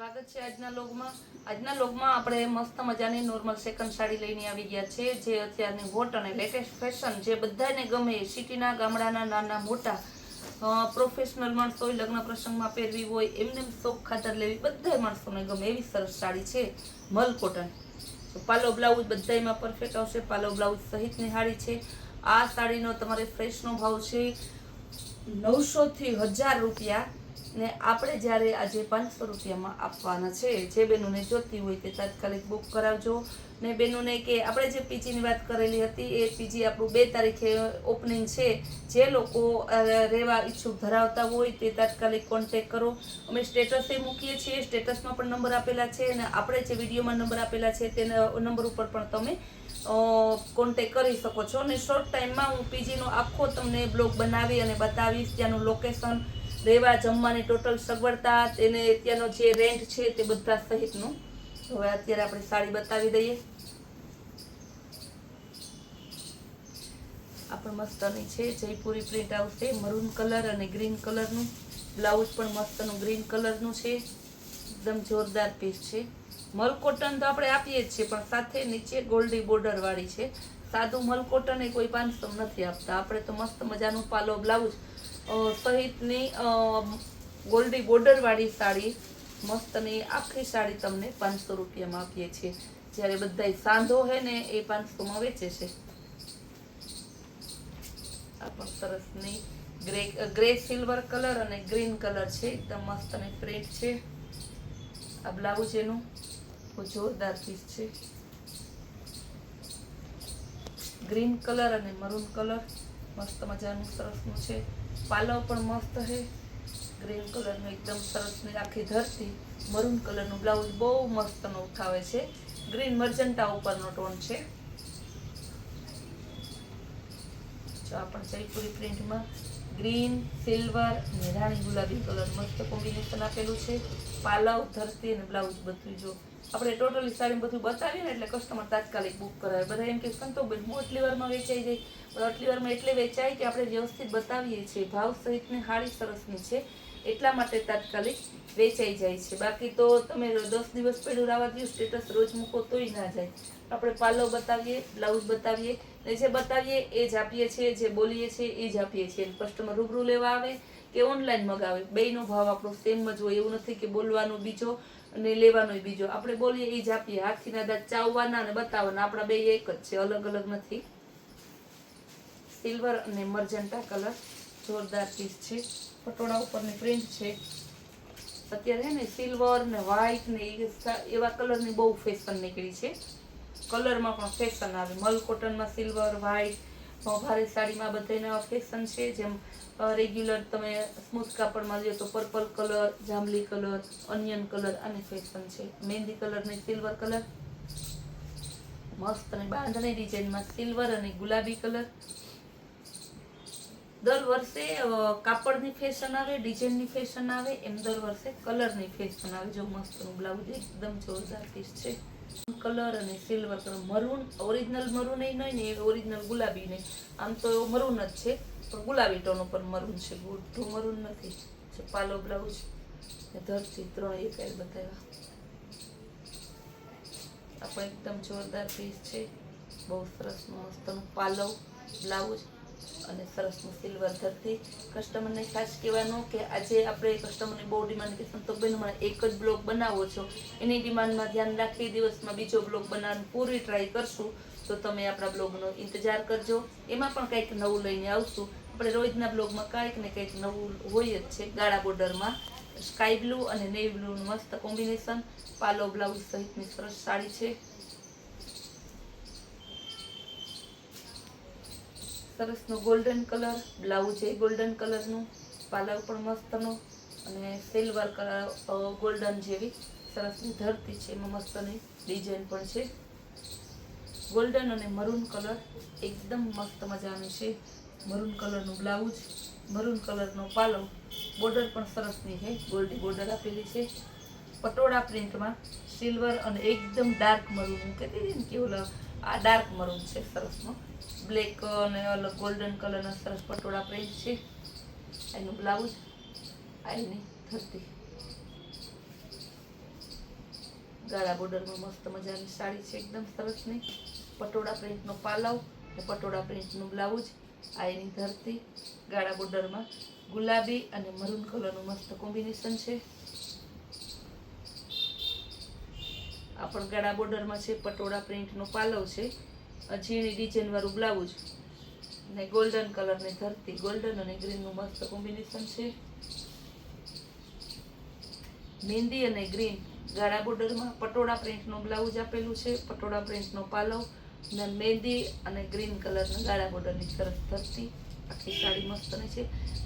સ્વાગત છે આજના લોગમાં આપણે મસ્ત મજાની નોર્મલ સેકન્ડ સાડી લઈને આવી ગયા છે, જે અત્યારની હોટ અને લેટેસ્ટ ફેશન, જે બધાને ગમે, સિટીના ગામડાના નાના મોટા પ્રોફેશનલ માણસો હોય, લગ્ન પ્રસંગમાં પહેરવી હોય, એમને શોખ ખાતર લેવી, બધા માણસોને ગમે એવી સરસ સાડી છે મલ કોટન. પાલો બ્લાઉઝ બધામાં પરફેક્ટ આવશે, પાલો બ્લાઉઝ સહિતની સાડી છે. આ સાડીનો તમારે ફ્રેશનો ભાવ છે 900 થી 1000 રૂપિયા, ને આપણે જ્યારે આજે 500 રૂપિયામાં આપવાના છે. જે બહેનોને જોતી હોય તે તાત્કાલિક બુક કરાવજો. ને બહેનોને કે આપણે જે પીજીની વાત કરેલી હતી, એ પીજી આપણું 2 તારીખે ઓપનિંગ છે. જે લોકો રહેવા ઈચ્છુક ધરાવતા હોય તે તાત્કાલિક કોન્ટેક કરો. અમે સ્ટેટસે મૂકીએ છીએ, સ્ટેટસમાં પણ નંબર આપેલા છે, અને આપણે જે વિડીયોમાં નંબર આપેલા છે તે નંબર ઉપર પણ તમે કોન્ટેક કરી શકો છો. અને શોર્ટ ટાઈમમાં હું પીજીનો આખો તમને બ્લોગ બનાવી અને બતાવીશ, ત્યાંનું લોકેશન, રહેવા જમવાની ટોટલ સગવડતા, તેને ત્યાંનો જે રેન્ટ છે તે બધા સહિતનું. હવે અત્યારે આપણે સાડી બતાવી દઈએ. આ પણ મસ્તની છે, જયપુરી પ્રિન્ટ આવશે, મરૂન કલર અને ગ્રીન કલરનું. બ્લાઉઝ પણ મસ્તનું ગ્રીન કલરનું છે, એકદમ જોરદાર પીસ છે. મલ કોટન તો આપણે આપીએ જ છીએ, પણ સાથે નીચે ગોલ્ડી બોર્ડર વાળી છે. સાદું મલ કોટન એ કોઈ 500 નથી આપતા. આપણે તો મસ્ત મજાનું પાલો બ્લાઉઝ સહિતની ગોલ્ડી બોર્ડર વાળી સાડી, મસ્તની આખી સાડી તમને 500 રૂપિયામાં આપીએ છીએ. જ્યારે બધા સાંધો હે ને એ 500માં વેચે છે. આ પણ સરસની ગ્રે સિલ્વર કલર અને ગ્રીન કલર છે, એકદમ મસ્ત અને પ્રિન્ટ છે. આ બ્લાઉઝ એનું જોરદાર પીસ છે, ગ્રીન કલર અને મરૂન કલર, મસ્ત મજાનું સરસનું છે. પાલવ પણ મસ્ત છે, ગ્રીન કલરનું એકદમ સરસની આખી ધરતી. મરૂન કલરનું બ્લાઉઝ બહુ મસ્તનો ઉઠાવે છે, ગ્રીન મર્જન્ટા ઉપરનો ટોન છે. જો આ પણ જયપુરી પ્રિન્ટમાં ગ્રીન, સિલ્વર અને રાણી ગુલાબી કલર મસ્ત કોમ્બિનેશન આપેલું છે. પાલવ, ધરતી અને બ્લાઉઝ બધું જો આપણે ટોટલી સાડી બધું બતાવીએ ને એટલે કસ્ટમર તાત્કાલિક બુક કરાવે. બધા એમ કે સંતોષબેન હું આટલી વારમાં વેચાઈ જાય, પણ આટલી વારમાં એટલે વેચાય કે આપણે વ્યવસ્થિત બતાવીએ છીએ, ભાવ સહિતની સાડી સરસની છે, એટલા માટે તાત્કાલિક વેચાઈ જાય છે. બાકી તો તમે 10 દિવસ પહેલું રાવા દો, સ્ટેટસ રોજ મૂકો તોય ના જાય. આપણે પાલવ બતાવીએ, બ્લાઉઝ બતાવીએ, ને જે બતાવીએ એ જ આપીએ છીએ, જે બોલીએ છીએ એ જ આપીએ છીએ. કસ્ટમર રૂબરૂ લેવા આવે કે ઓનલાઈન મગાવે, બેયનો ભાવ આપણો સેમ જ હોય. એવું નથી કે બોલવાનો બીજો અને લેવાનો બીજો. આપણે બોલીએ એ જ આપીએ. હાથીના દાંત ચાવવાના અને બતાવવાના, આપણા બે એક જ છે, અલગ અલગ નથી. સિલ્વર અને મર્જન્ટા કલર જોરદાર પીસ છે. પટોળા ઉપરની પ્રિન્ટ છે. અત્યારે ને સિલ્વર ને વ્હાઈટ ને એવા કલરની બહુ ફેશન નીકળી છે. કલરમાં પણ ફેશન આવે. મલ કોટનમાં સિલ્વર, વ્હાઈટ, ભારે સાડીમાં બધાના ફેશન છે. જેમ રેગ્યુલર તમે સ્મૂથ કાપડમાં લ્યો તો પર્પલ કલર, જાંબલી કલર, ઓનિયન કલર આની ફેશન છે. મહેંદી કલર ને સિલ્વર કલર મસ્ત, અને બાંધણી ડિઝાઇનમાં સિલ્વર અને ગુલાબી કલર. દર વર્ષે કાપડની ફેશન આવે, ડિઝાઇનની ફેશન આવે, એમ દર વર્ષે કલરની ફેશન આવે. જો મસ્તનું બ્લાઉઝ એકદમ જોરદાર પીસ છે. કલર અને silver colour, maroon, original maroon એ નહીં ને, ઓરિજિનલ ગુલાબી નહીં. આમ તો મરૂન જ છે, પણ ગુલાબી ટોન ઉપર મરૂન છે, ગોઠું મરૂન નથી. પાલો બ્લાઉઝ ધરતી ત્રણ એક બતાવ્યા. આ પણ એકદમ જોરદાર પીસ છે, બહુ સરસ મસ્તનું પાલવ, બ્લાઉઝ અને સરસનું સિલ્વર ધરતી. કસ્ટમરને ખાસ કહેવાનું કે આજે આપણે કસ્ટમરની બહુ ડિમાન્ડ કે સંતોષબેન મને એક જ બ્લોગ બનાવો છો, એની ડિમાન્ડમાં ધ્યાન રાખી દિવસમાં બીજો બ્લોગ બનાવવાની પૂરી ટ્રાય કરશું. તો તમે આપણા બ્લોગનો ઇંતજાર કરજો. એમાં પણ કંઈક નવું લઈને આવશું. આપણે રોજના બ્લોગમાં કંઈક ને કંઈક નવું હોય જ છે. ગાળા બોર્ડરમાં સ્કાય બ્લુ અને નેવી બ્લુનું મસ્ત કોમ્બિનેશન, પાલો બ્લાઉઝ સહિતની સરસ સાડી છે. સરસનો ગોલ્ડન કલર, બ્લાઉઝ એ ગોલ્ડન કલરનું, પાલવ પણ મસ્તનો અને સિલ્વર કલર ગોલ્ડન જેવી સરસની ધરતી છે. એમાં મસ્તની ડિઝાઇન પણ છે. ગોલ્ડન અને મરૂન કલર એકદમ મસ્ત મજાનું છે. મરૂન કલરનું બ્લાઉઝ, મરૂન કલરનો પાલવ, બોર્ડર પણ સરસની છે, ગોલ્ડી બોર્ડર આપેલી છે. પટોળા પ્રિન્ટમાં સિલ્વર અને એકદમ ડાર્ક મરૂન, હું કહેતી હતી ને કે ઓલા આ ડાર્ક મરૂન છે સરસનો. બ્લેક અને અલગ ગોલ્ડન કલરના સરસ પટોળા પ્રિન્ટ છે. એનું બ્લાઉઝ, આ એની ધરતી. ગાળા બોર્ડરમાં મસ્ત મજાની સાડી છે, એકદમ સરસની. પટોળા પ્રિન્ટનો પાલવ અને પટોળા પ્રિન્ટનું બ્લાઉઝ. આ એની ધરતી. ગાળા બોર્ડરમાં ગુલાબી અને મરૂન કલરનું મસ્ત કોમ્બિનેશન છે. આ પણ ગાળા બોર્ડરમાં છે. પટોળા પ્રિન્ટનો પાલવ છે, ઝીણી ડિઝાઇન વાળું બ્લાઉઝ ને ગોલ્ડન કલરની ધરતી. ગોલ્ડન અને ગ્રીનનું મસ્ત કોમ્બિનેશન છે. મહેંદી અને ગ્રીન ગાળા બોર્ડરમાં પટોળા પ્રિન્ટનો બ્લાઉઝ આપેલું છે, પટોળા પ્રિન્ટનો પાલવ ને મહેંદી અને ગ્રીન કલરના ગાળા બોર્ડરની સરસ ધરતી. આખી સાડી મસ્તની છે.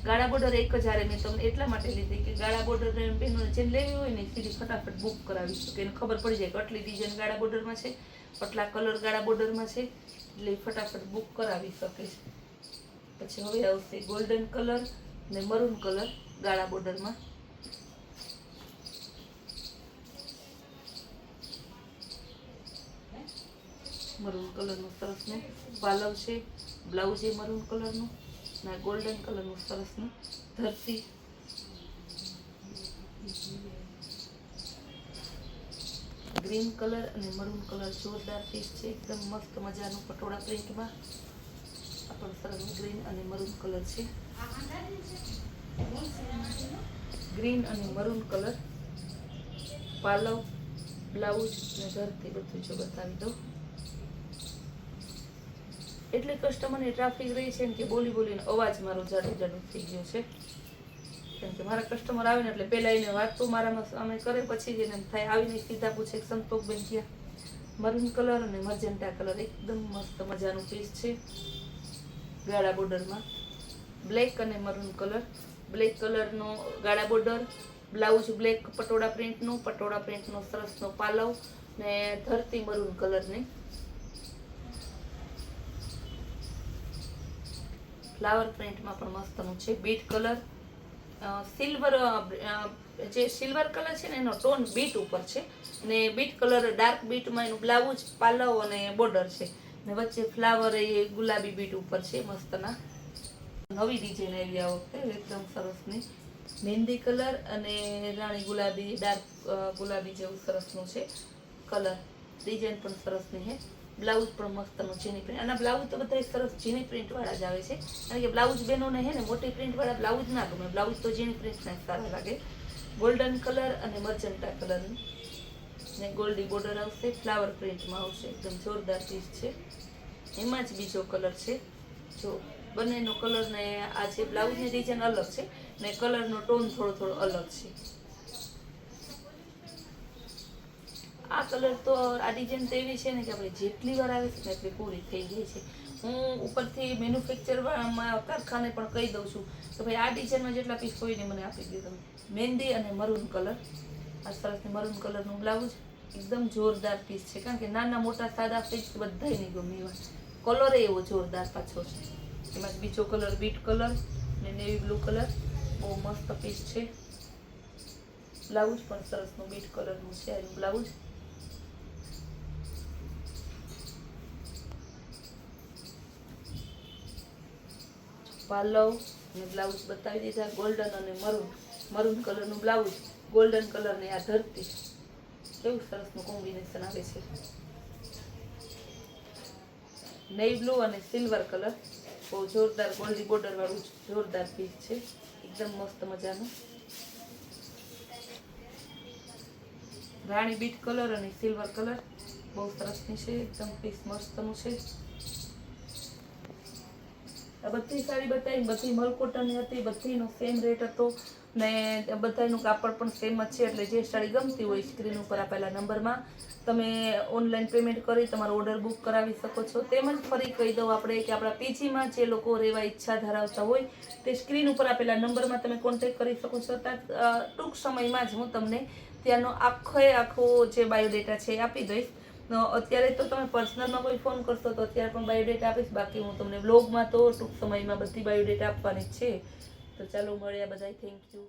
ગાળા બોર્ડર એક જ હારે મેં તમને એટલા માટે લીધી કે ગાળા બોર્ડર બહેનોને જેને લેવી હોય ને સીધી ફટાફટ બુક કરાવી શકે, એને ખબર પડી જાય કે આટલી ડિઝાઇન ગાળા બોર્ડરમાં છે, આટલા કલર ગાળા બોર્ડરમાં છે, એટલે ફટાફટ બુક કરાવી શકે છે. પછી હવે આવશે ગોલ્ડન કલર ને મરૂન કલર ગાળા બોર્ડરમાં. મરૂન કલરનું સરસનું પાલવ છે, બ્લાઉઝ એ મરૂન કલરનું ના ગોલ્ડન કલરનું સરસનું ધરતી. ગ્રીન કલર અને મરૂન કલર જોરદાર પીસ છે, એકદમ મસ્ત મજાનું પટોળા પ્રિન્ટમાં. આ પણ સરસ ગ્રીન અને મરૂન કલર છે. ગ્રીન અને મરૂન કલર પાલવ, બ્લાઉઝ ને ધરતી બધું જો બતાવી દઉં. એટલે કસ્ટમરની ટ્રાફિક રહી છે ને કે બોલી બોલીને અવાજ મારો જાડો થઈ ગયો છે, કેમ કે મારા કસ્ટમર આવે ને એટલે પહેલાં એને વાત તો મારામાં અમે કરે પછી જ એને થાય આવીને સીધા પૂછે સંતોષબેન ક્યાં. મરૂન કલર અને મજન્ટા કલર એકદમ મસ્ત મજાનું પીસ છે. ગાળા બોર્ડરમાં બ્લેક અને મરૂન કલર. બ્લેક કલરનો ગાળા બોર્ડર, બ્લાઉઝ બ્લેક પટોળા પ્રિન્ટનો સરસનો પાલવ ને ધરતી મરૂન કલરની. ફ્લાવર પ્રિન્ટમાં પણ મસ્તનું છે. બીટ કલર સિલ્વર, જે સિલ્વર કલર છે ને એનો ટોન બીટ ઉપર છે ને બીટ કલર ડાર્ક બીટમાં એનું બ્લાઉઝ, પાલવ અને બોર્ડર છે ને વચ્ચે ફ્લાવર એ ગુલાબી બીટ ઉપર છે મસ્તના. નવી ડિઝાઇન આવી આ વખતે એકદમ સરસની. મહેંદી કલર અને રાણી ગુલાબી, ડાર્ક ગુલાબી જેવું સરસનું છે કલર. ડિઝાઇન પણ સરસની છે. બ્લાઉઝ પણ મસ્તનું ઝીણી પ્રિન્ટ. આના બ્લાઉઝ તો બધા સરસ ઝીણી પ્રિન્ટવાળા જ આવે છે, કારણ કે બ્લાઉઝ બહેનોને છે ને મોટી પ્રિન્ટવાળા બ્લાઉઝ ના ગમે, બ્લાઉઝ તો ઝીણી પ્રિન્ટના સારા લાગે. ગોલ્ડન કલર અને મર્જન્ટા કલરની ને ગોલ્ડી બોર્ડર આવશે. ફ્લાવર પ્રિન્ટમાં આવશે, એકદમ જોરદાર પીસ છે. એમાં જ બીજો કલર છે જો, બંનેનો કલર ને આ છે બ્લાઉઝની ડિઝાઇન અલગ છે ને કલરનો ટોન થોડો અલગ છે. આ કલર તો આ ડિઝાઇન તો એવી છે ને કે આપણે જેટલી વાર આવે છે ને એટલી પૂરી થઈ જાય છે. હું ઉપરથી મેન્યુફેક્ચરમાં કારખાને પણ કહી દઉં છું કે ભાઈ આ ડિઝાઇનમાં જેટલા પીસ હોય ને મને આપી દે તમે. મહેંદી અને મરૂન કલર. આ સરસની મરૂન કલરનું બ્લાઉઝ એકદમ જોરદાર પીસ છે, કારણ કે નાના મોટા સાદા પીસ બધાયની ગમે એવા. કલર એવો જોરદાર પાછો છે. એમાં બીજો કલર બીટ કલર ને નેવી બ્લુ કલર. બહુ મસ્ત પીસ છે. બ્લાઉઝ પણ સરસનું બીટ કલરનું છે આનું બ્લાઉઝ. પાલવ અને બ્લાઉઝ બતાવી દીધા. ગોલ્ડન અને મરૂન કલરનું બ્લાઉઝ, ગોલ્ડન કલરની આ ધરતી. કેવું સરસનું કોમ્બિનેશન આવે છે. નેવી બ્લુ અને સિલ્વર કલર. બહુ જોરદાર ગોલ્ડી બોર્ડર વાળું જોરદાર પીસ છે, એકદમ મસ્ત મજાનું. રાણી બીટ કલર અને સિલ્વર કલર બહુ સરસની છે, એકદમ પીસ મસ્તનું છે. આ બધી સાડી બતાવી, બધી મલકોટનની હતી, બધીનો સેમ રેટ હતો ને બધાનું કાપડ પણ સેમ જ છે. એટલે જે સાડી ગમતી હોય સ્ક્રીન ઉપર આપેલા નંબરમાં તમે ઓનલાઈન પેમેન્ટ કરી તમારો ઓર્ડર બુક કરાવી શકો છો. તેમજ ફરી કહી દઉં આપણે કે આપણા પીજીમાં જે લોકો રહેવા ઈચ્છા ધરાવતા હોય તે સ્ક્રીન ઉપર આપેલા નંબરમાં તમે કોન્ટેક્ટ કરી શકો છો. ટૂંક સમયમાં જ હું તમને ત્યાંનો આખો જે બાયોડેટા છે એ આપી દઈશ. અત્યારે તો તમે પર્સનલમાં કોઈ ફોન કરશો તો અત્યારે પણ બાયોડેટા આપીશ, બાકી હું તમને બ્લોગમાં તો ટૂંક સમયમાં બધી બાયોડેટા આપવાની જ છે. તો ચાલો મળ્યા બધાય, થેન્ક યુ.